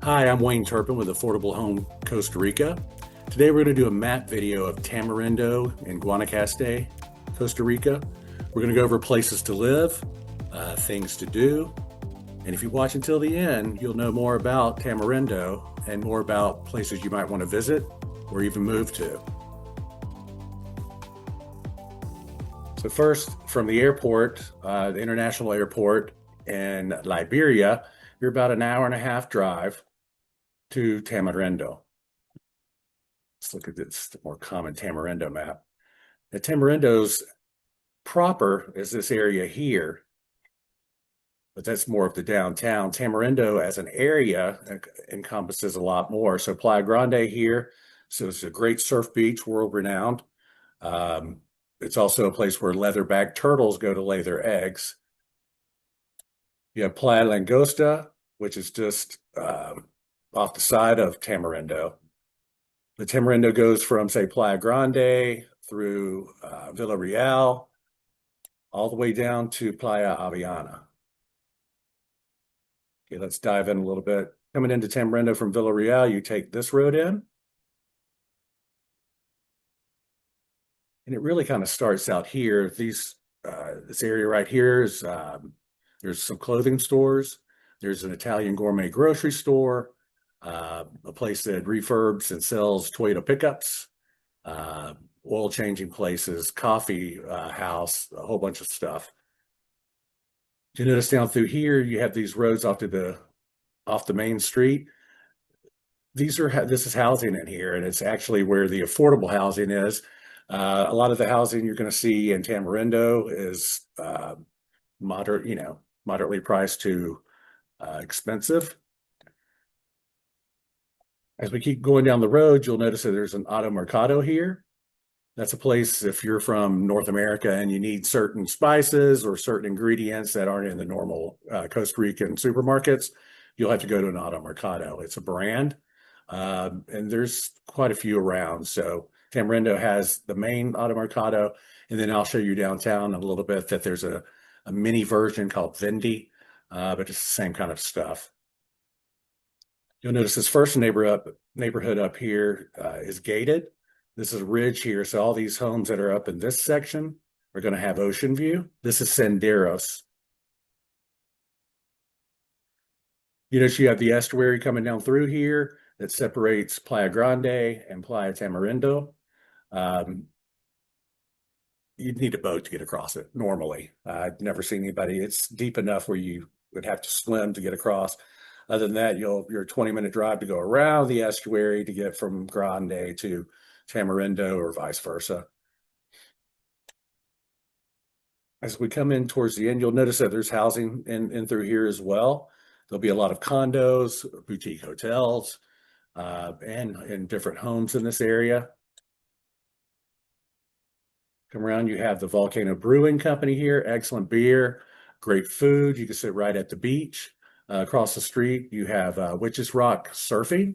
Hi, I'm Wayne Turpin with Affordable Home Costa Rica. Today we're going to do a map video of Tamarindo and Guanacaste, Costa Rica. We're going to go over places to live, things to do, and if you watch until the end, you'll know more about Tamarindo and more about places you might want to visit or even move to. So first, from the airport, the international airport in Liberia, you're about an hour and a half drive to Tamarindo. Let's look at this, the more common Tamarindo map. The Tamarindo's proper is this area here, but that's more of the downtown. Tamarindo as an area encompasses a lot more. So Playa Grande here, so it's a great surf beach, world renowned. It's also a place where leatherback turtles go to lay their eggs. You have Playa Langosta, which is just off the side of Tamarindo. The Tamarindo goes from, say, Playa Grande through Villa Real, all the way down to Playa Aviana. Okay, let's dive in a little bit. Coming into Tamarindo from Villa Real, you take this road in. And it really kind of starts out here. This area right here is, there's some clothing stores. There's an Italian gourmet grocery store, a place that refurbs and sells Toyota pickups, oil changing places, coffee house, a whole bunch of stuff. You notice down through here, you have these roads off the main street. This is housing in here, and it's actually where the affordable housing is. A lot of the housing you're going to see in Tamarindo is moderately priced to expensive. As we keep going down the road, you'll notice that there's an auto mercado here. That's a place if you're from North America and you need certain spices or certain ingredients that aren't in the normal Costa Rican supermarkets, you'll have to go to an auto mercado. It's a brand, and there's quite a few around. So Tamarindo has the main auto mercado, and then I'll show you downtown in a little bit that there's a mini version called Vendi, but it's the same kind of stuff. You'll notice this first neighborhood up here is gated. This is a ridge here, so all these homes that are up in this section are going to have ocean view. This is Senderos. You notice you have the estuary coming down through here that separates Playa Grande and Playa Tamarindo. You'd need a boat to get across it normally. I've never seen anybody. It's deep enough where you would have to swim to get across. Other than that, you're a 20-minute drive to go around the estuary to get from Grande to Tamarindo or vice versa. As we come in towards the end, you'll notice that there's housing in through here as well. There'll be a lot of condos, boutique hotels, and different homes in this area. Come around, you have the Volcano Brewing Company here, excellent beer, great food. You can sit right at the beach. Across the street, you have Witches Rock Surfing.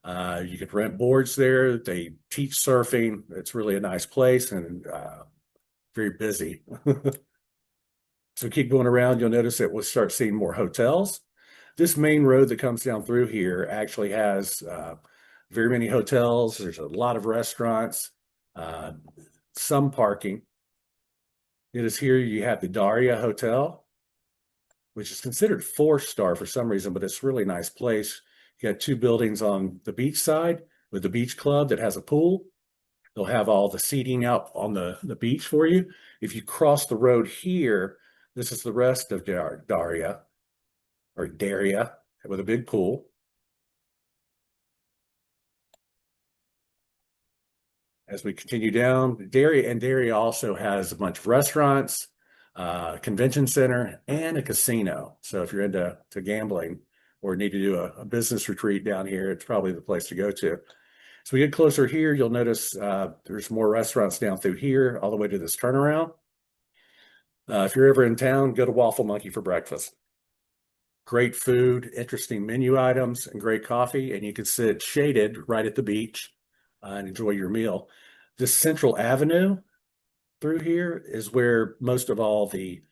You could rent boards there. They teach surfing. It's really a nice place and very busy. So keep going around. You'll notice that we'll start seeing more hotels. This main road that comes down through here actually has very many hotels. There's a lot of restaurants, some parking. It is here you have the Daria Hotel, which is considered 4-star for some reason, but it's a really nice place. You got 2 buildings on the beach side with the beach club that has a pool. They'll have all the seating out on the beach for you. If you cross the road here, this is the rest of Daria with a big pool. As we continue down, Daria also has a bunch of restaurants, convention center, and a casino. So if you're into gambling or need to do a business retreat down here, it's probably the place to go to. So we get closer here, you'll notice there's more restaurants down through here, all the way to this turnaround. If you're ever in town, go to Waffle Monkey for breakfast. Great food, interesting menu items, and great coffee, and you can sit shaded right at the beach and enjoy your meal. This Central Avenue through here is where most of all the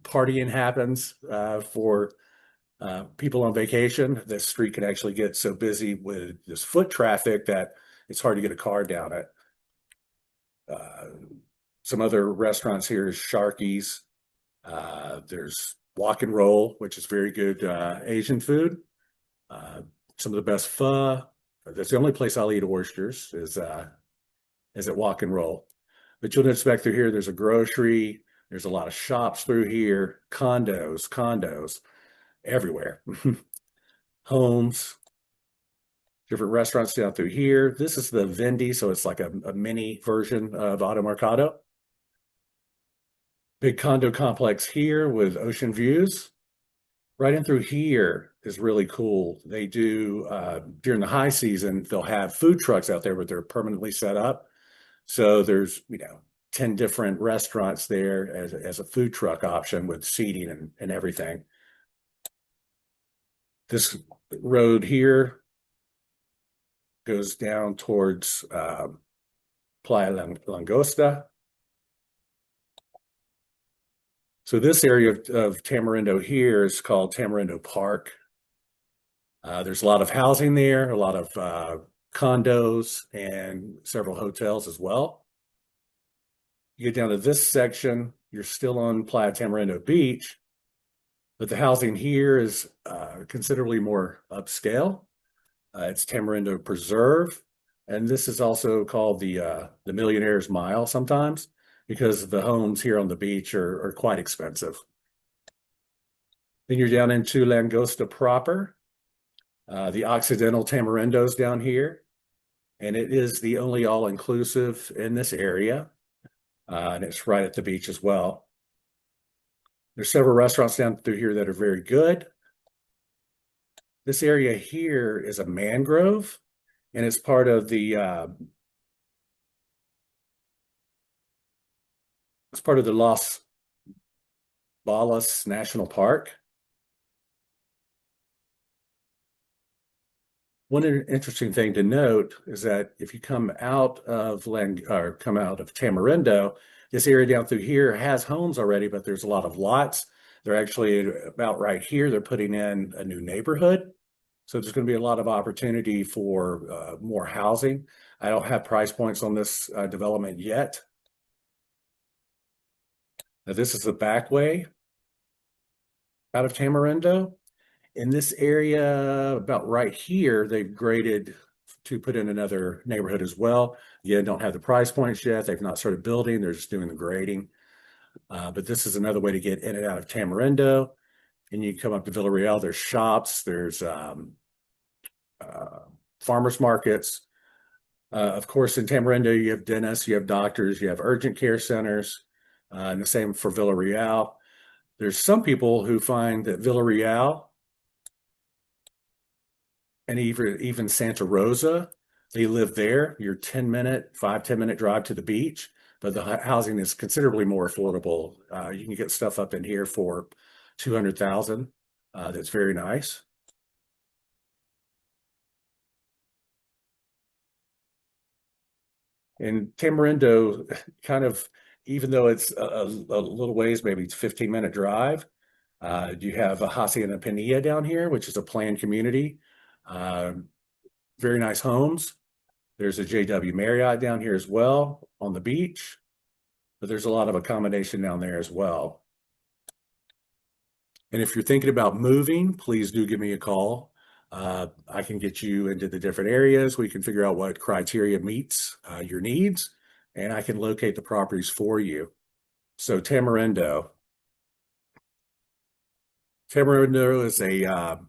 partying happens for People on vacation, this street can actually get so busy with this foot traffic that it's hard to get a car down it. Uh, some other restaurants here is Sharky's. There's Walk and Roll, which is very good Asian food. Uh, some of the best pho. That's the only place I'll eat oysters is at Walk and Roll. But you'll expect through here, there's a grocery, there's a lot of shops through here, condos everywhere, homes, different restaurants down through here. This is the Vendi, so it's like a mini version of Auto Mercado. Big condo complex here with ocean views. Right in through here is really cool. They do, during the high season, they'll have food trucks out there, but they're permanently set up. So there's, 10 different restaurants there as a food truck option with seating and everything. This road here goes down towards Playa Langosta. So this area of Tamarindo here is called Tamarindo Park. There's a lot of housing there, a lot of condos and several hotels as well. You get down to this section, you're still on Playa Tamarindo Beach, but the housing here is considerably more upscale. It's Tamarindo Preserve, and this is also called the Millionaire's Mile sometimes because the homes here on the beach are quite expensive. Then you're down into Langosta proper, the Occidental Tamarindo's down here, and it is the only all-inclusive in this area, and it's right at the beach as well. There's several restaurants down through here that are very good. This area here is a mangrove, and it's part of the Los Balas National Park. One interesting thing to note is that if you come out of Tamarindo, this area down through here has homes already, but there's a lot of lots. They're actually about right here. They're putting in a new neighborhood. So there's going to be a lot of opportunity for more housing. I don't have price points on this development yet. Now, this is the back way out of Tamarindo. In this area, about right here, they've graded to put in another neighborhood as well. Again, don't have the price points yet. They've not started building. They're just doing the grading. But this is another way to get in and out of Tamarindo. And you come up to Villarreal, there's shops, there's farmers markets. Of course, in Tamarindo, you have dentists, you have doctors, you have urgent care centers, and the same for Villarreal. There's some people who find that Villarreal and even Santa Rosa, they live there. You're 5-10 minute drive to the beach, but the housing is considerably more affordable. You can get stuff up in here for $200,000. That's very nice. In Tamarindo, kind of, even though it's a little ways, maybe it's a 15-minute drive, you have a Hacienda Pinilla down here, which is a planned community. Very nice homes. There's a JW Marriott down here as well on the beach, but there's a lot of accommodation down there as well. And if you're thinking about moving, please do give me a call. I can get you into the different areas. We can figure out what criteria meets your needs, and I can locate the properties for you. So Tamarindo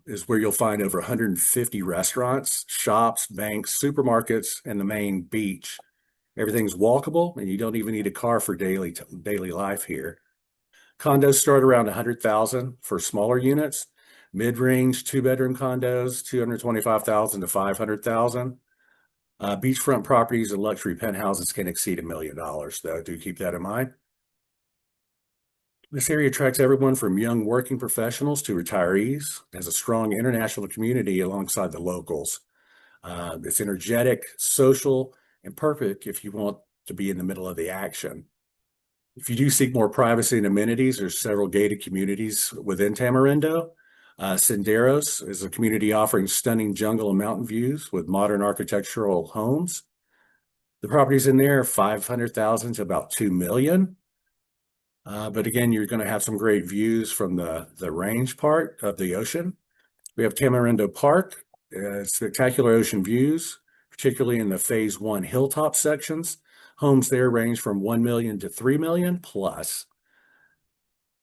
is where you'll find over 150 restaurants, shops, banks, supermarkets, and the main beach. Everything's walkable, and you don't even need a car for daily life here. Condos start around 100,000 for smaller units. Mid-range 2-bedroom condos, 225,000 to 500,000. Beachfront properties and luxury penthouses can exceed $1 million, though. Do keep that in mind. This area attracts everyone from young working professionals to retirees. It has a strong international community alongside the locals. It's energetic, social, and perfect if you want to be in the middle of the action. If you do seek more privacy and amenities, there's several gated communities within Tamarindo. Senderos is a community offering stunning jungle and mountain views with modern architectural homes. The properties in there are 500,000 to about 2 million. But again, you're going to have some great views from the range part of the ocean. We have Tamarindo Park, spectacular ocean views, particularly in the phase one hilltop sections. Homes there range from 1 million to 3 million plus.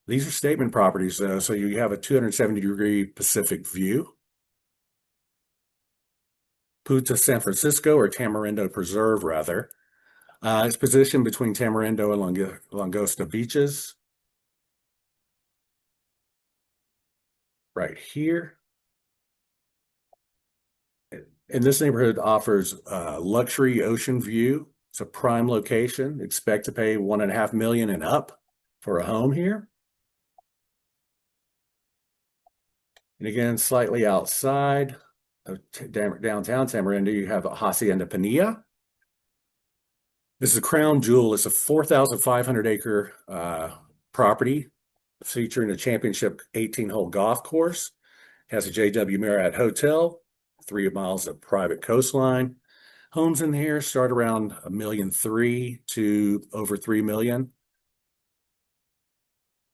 These are statement properties, though, so you have a 270-degree Pacific view. Punta San Francisco, or Tamarindo Preserve, rather. It's positioned between Tamarindo and Langosta beaches. Right here. And this neighborhood offers luxury ocean view. It's a prime location. Expect to pay $1.5 million and up for a home here. And again, slightly outside of downtown Tamarindo, you have Hacienda Pinilla. This is a crown jewel. It's a 4,500 acre property featuring a championship 18-hole golf course. Has a JW Marriott hotel, 3 miles of private coastline. Homes in here start around $1.3 million to over $3 million.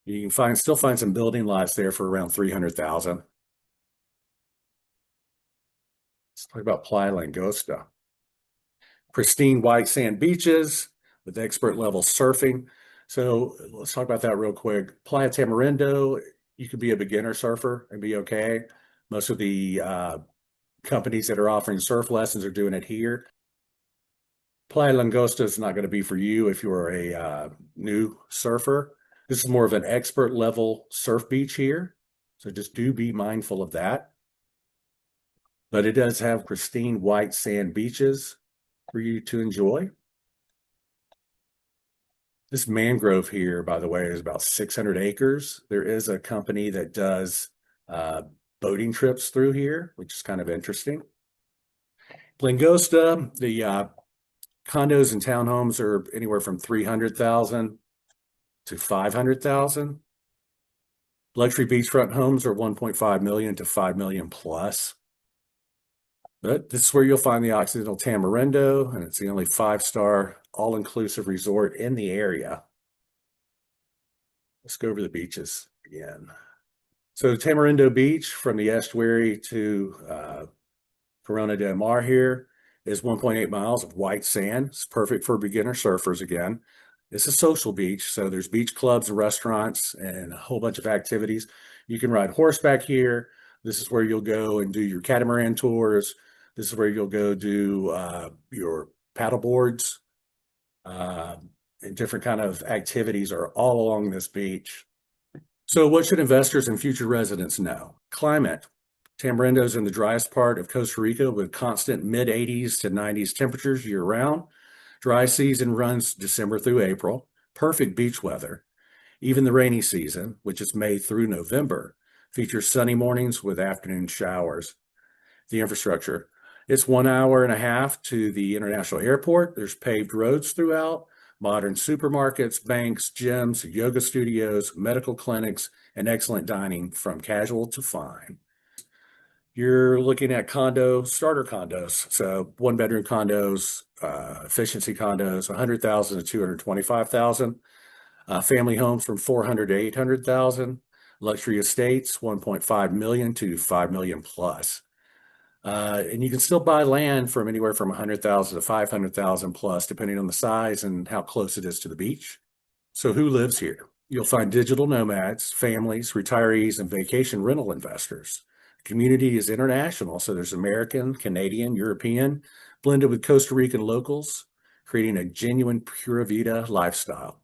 You can still find some building lots there for around $300,000. Let's talk about Playa Langosta. Pristine white sand beaches with expert level surfing. So let's talk about that real quick. Playa Tamarindo, you could be a beginner surfer and be okay. Most of the companies that are offering surf lessons are doing it here. Playa Langosta is not going to be for you if you're a new surfer. This is more of an expert level surf beach here. So just do be mindful of that. But it does have pristine white sand beaches for you to enjoy. This mangrove here, by the way, is about 600 acres. There is a company that does boating trips through here, which is kind of interesting. Langosta, the condos and townhomes are anywhere from 300,000 to 500,000. Luxury beachfront homes are 1.5 million to 5 million plus. But this is where you'll find the Occidental Tamarindo, and it's the only 5-star all-inclusive resort in the area. Let's go over the beaches again. So Tamarindo Beach, from the estuary to Corona del Mar here, is 1.8 miles of white sand. It's perfect for beginner surfers again. It's a social beach, so there's beach clubs and restaurants and a whole bunch of activities. You can ride horseback here. This is where you'll go and do your catamaran tours. This is where you'll go do your paddle boards. And different kind of activities are all along this beach. So what should investors and future residents know? Climate. Tamarindo's in the driest part of Costa Rica with constant mid-80s to 90s temperatures year-round. Dry season runs December through April. Perfect beach weather. Even the rainy season, which is May through November, features sunny mornings with afternoon showers. The infrastructure. It's 1.5 hours to the international airport. There's paved roads throughout, modern supermarkets, banks, gyms, yoga studios, medical clinics, and excellent dining from casual to fine. You're looking at starter condos. So 1-bedroom condos, efficiency condos, 100,000 to 225,000. Family homes from 400 to 800,000. Luxury estates, 1.5 million to 5 million plus. And you can still buy land from anywhere from 100,000 to 500,000 plus, depending on the size and how close it is to the beach. So who lives here? You'll find digital nomads, families, retirees, and vacation rental investors. The community is international, so there's American, Canadian, European, blended with Costa Rican locals, creating a genuine Pura Vida lifestyle.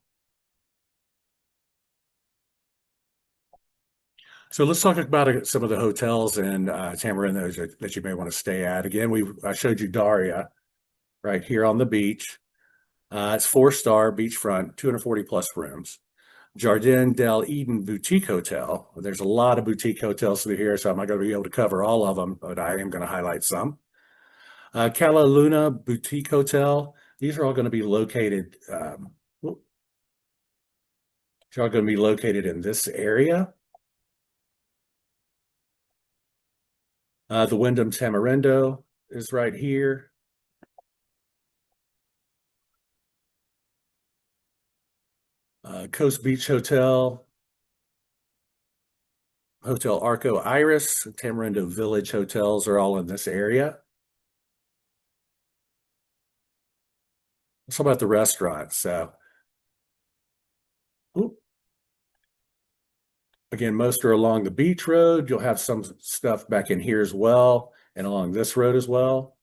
So let's talk about some of the hotels in Tamarindo that you may want to stay at. Again, I showed you Daria right here on the beach. It's 4-star beachfront, 240 plus rooms. Jardin del Eden Boutique Hotel. There's a lot of boutique hotels through here, so I'm not going to be able to cover all of them, but I am going to highlight some. Cala Luna Boutique Hotel. These are all going to be located. They're all going to be located in this area. The Wyndham Tamarindo is right here. Coast Beach Hotel, Hotel Arco Iris, Tamarindo Village hotels are all in this area. Let's talk about the restaurants. Again, most are along the beach road. You'll have some stuff back in here as well, and along this road as well.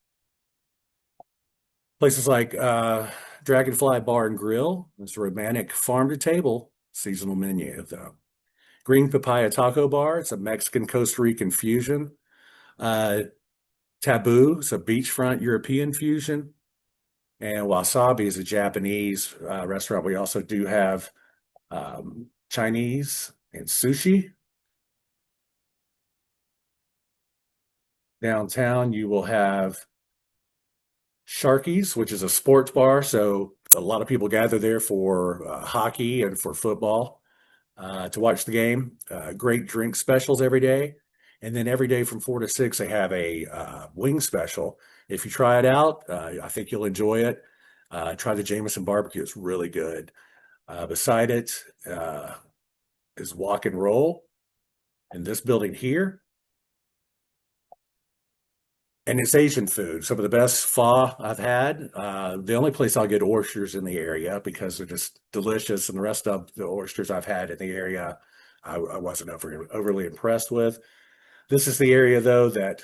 Places like Dragonfly Bar and Grill. It's a romantic farm to table seasonal menu, though. Green Papaya Taco Bar. It's a Mexican Costa Rican fusion. Taboo. It's a beachfront European fusion. And Wasabi is a Japanese restaurant. We also do have Chinese and sushi. Downtown, you will have Sharky's, which is a sports bar. So a lot of people gather there for hockey and for football to watch the game. Great drink specials every day. And then every day from 4 to 6, they have a wing special. If you try it out, I think you'll enjoy it. Try the Jameson barbecue. It's really good. Beside it is Walk and Roll in this building here. And it's Asian food. Some of the best pho I've had. The only place I'll get oysters in the area because they're just delicious. And the rest of the oysters I've had in the area, I wasn't overly impressed with. This is the area, though, that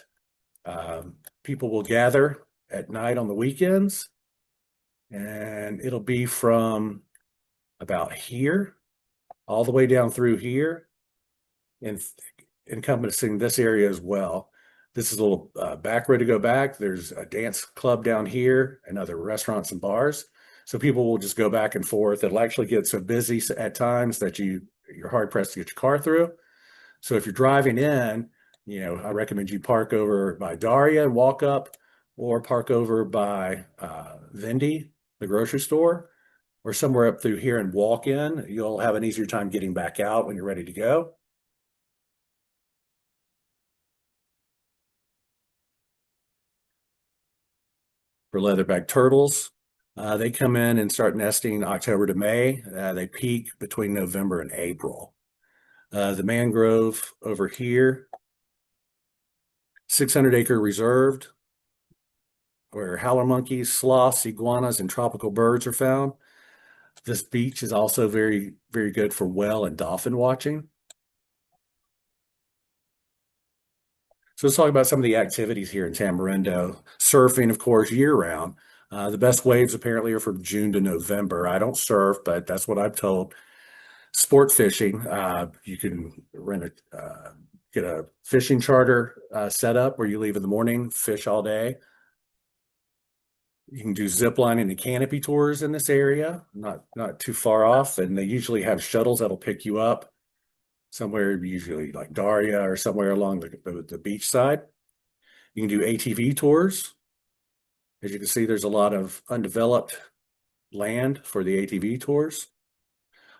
people will gather at night on the weekends. And it'll be from about here all the way down through here and encompassing this area as well. This is a little back road to go back. There's a dance club down here and other restaurants and bars. So people will just go back and forth. It'll actually get so busy at times that you're hard pressed to get your car through. So if you're driving in, I recommend you park over by Daria and walk up, or park over by Vendi, the grocery store, or somewhere up through here and walk in. You'll have an easier time getting back out when you're ready to go. For leatherback turtles, they come in and start nesting October to May. They peak between November and April. The mangrove over here, 600-acre reserved, where howler monkeys, sloths, iguanas, and tropical birds are found. This beach is also very, very good for whale and dolphin watching. So let's talk about some of the activities here in Tamarindo. Surfing, of course, year-round. The best waves apparently are from June to November. I don't surf, but that's what I'm told. Sport fishing, you can get a fishing charter set up where you leave in the morning, fish all day. You can do zip lining and canopy tours in this area, not too far off, and they usually have shuttles that'll pick you up somewhere, usually like Daria or somewhere along the beach side. You can do ATV tours. As you can see, there's a lot of undeveloped land for the ATV tours.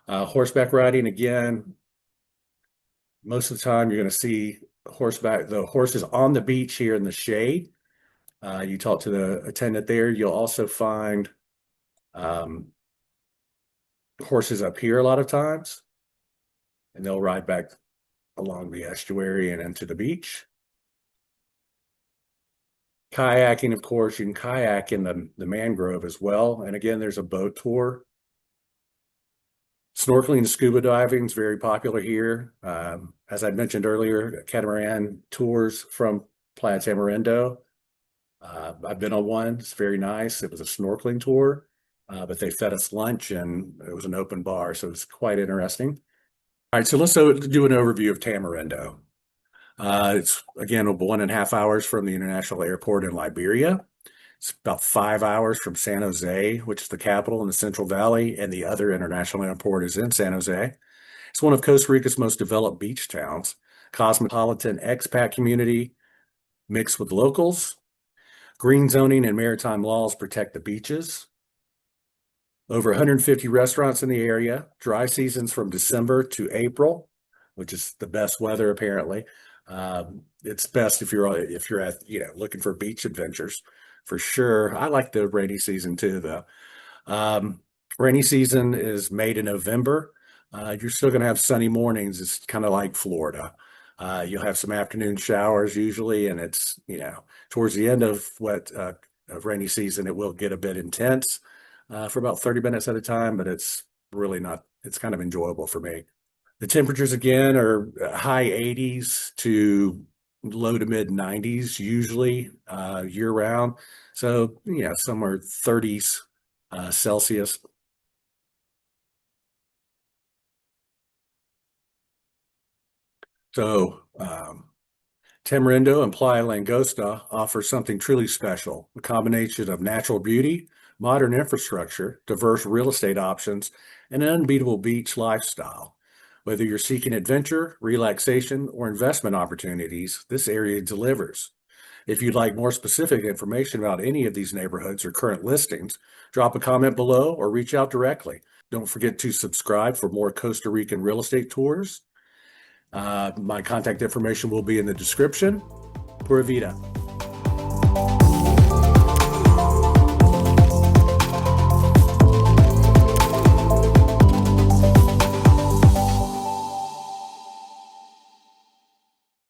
Horseback riding, again, most of the time you're going to see the horses on the beach here in the shade. You talk to the attendant there. You'll also find horses up here a lot of times, and they'll ride back along the estuary and into the beach. Kayaking, of course, you can kayak in the mangrove as well. And again, there's a boat tour. Snorkeling and scuba diving is very popular here. As I mentioned earlier, catamaran tours from Playa Tamarindo. I've been on one. It's very nice. It was a snorkeling tour, but they fed us lunch and it was an open bar, so it's quite interesting. All right, so let's do an overview of Tamarindo. It's, again, 1.5 hours from the International Airport in Liberia. It's about 5 hours from San Jose, which is the capital in the Central Valley, and the other international airport is in San Jose. It's one of Costa Rica's most developed beach towns. Cosmopolitan expat community mixed with locals. Green zoning and maritime laws protect the beaches. Over 150 restaurants in the area. Dry seasons from December to April, which is the best weather apparently. It's best if you're at looking for beach adventures for sure. I like the rainy season too, though. Um, Rainy season is May to November. You're still going to have sunny mornings. It's kind of like Florida. You'll have some afternoon showers usually, and it's towards the end of rainy season, it will get a bit intense for about 30 minutes at a time, but it's really not. It's kind of enjoyable for me. The temperatures again are high 80s to low to mid 90s usually year round. So, somewhere 30s Celsius. So, Tamarindo and Playa Langosta offer something truly special, a combination of natural beauty, modern infrastructure, diverse real estate options, and an unbeatable beach lifestyle. Whether you're seeking adventure, relaxation, or investment opportunities, this area delivers. If you'd like more specific information about any of these neighborhoods or current listings, drop a comment below or reach out directly. Don't forget to subscribe for more Costa Rican real estate tours. My contact information will be in the description. Pura Vida.